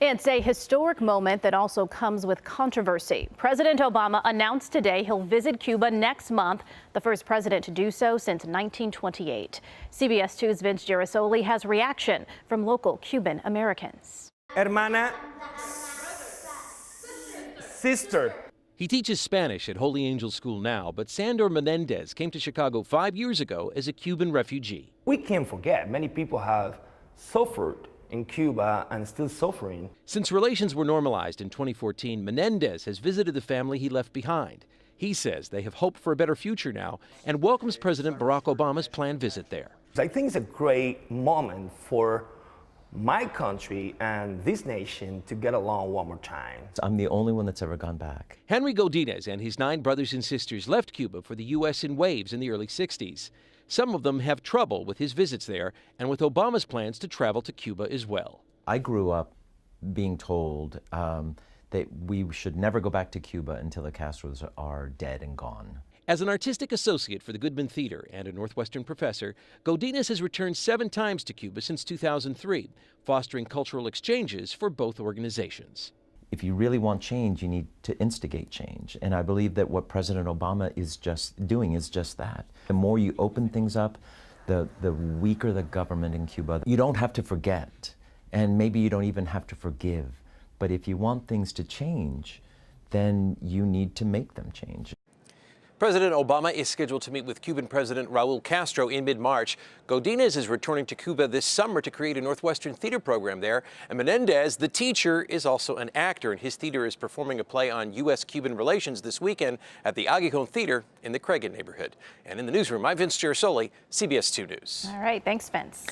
It's a historic moment that also comes with controversy. President Obama announced today he'll visit Cuba next month, the first president to do so since 1928. CBS 2's Vince Girasoli has reaction from local Cuban Americans. Hermana, sister. He teaches Spanish at Holy Angel School now, but Sandor Menendez came to Chicago 5 years ago as a Cuban refugee. We can't forget, many people have suffered in Cuba and still suffering. Since relations were normalized in 2014, Menendez has visited the family he left behind. He says they have hope for a better future now and welcomes President Barack Obama's planned visit there. I think it's a great moment for my country and this nation to get along one more time. I'm the only one that's ever gone back. Henry Godinez and his 9 brothers and sisters left Cuba for the U.S. in waves in the early 60s. Some of them have trouble with his visits there and with Obama's plans to travel to Cuba as well. I grew up being told that we should never go back to Cuba until the Castros are dead and gone. As an artistic associate for the Goodman Theater and a Northwestern professor, Godinez has returned 7 times to Cuba since 2003, fostering cultural exchanges for both organizations. If you really want change, you need to instigate change. And I believe that what President Obama is just doing is just that. The more you open things up, the weaker the government in Cuba. You don't have to forget, and maybe you don't even have to forgive. But if you want things to change, then you need to make them change. President Obama is scheduled to meet with Cuban President Raul Castro in mid-March. Godinez is returning to Cuba this summer to create a Northwestern theater program there. And Menendez, the teacher, is also an actor, and his theater is performing a play on U.S.-Cuban relations this weekend at the Aguijón Theater in the Craigin neighborhood. And in the newsroom, I'm Vince Girasoli, CBS 2 News. All right, thanks, Vince.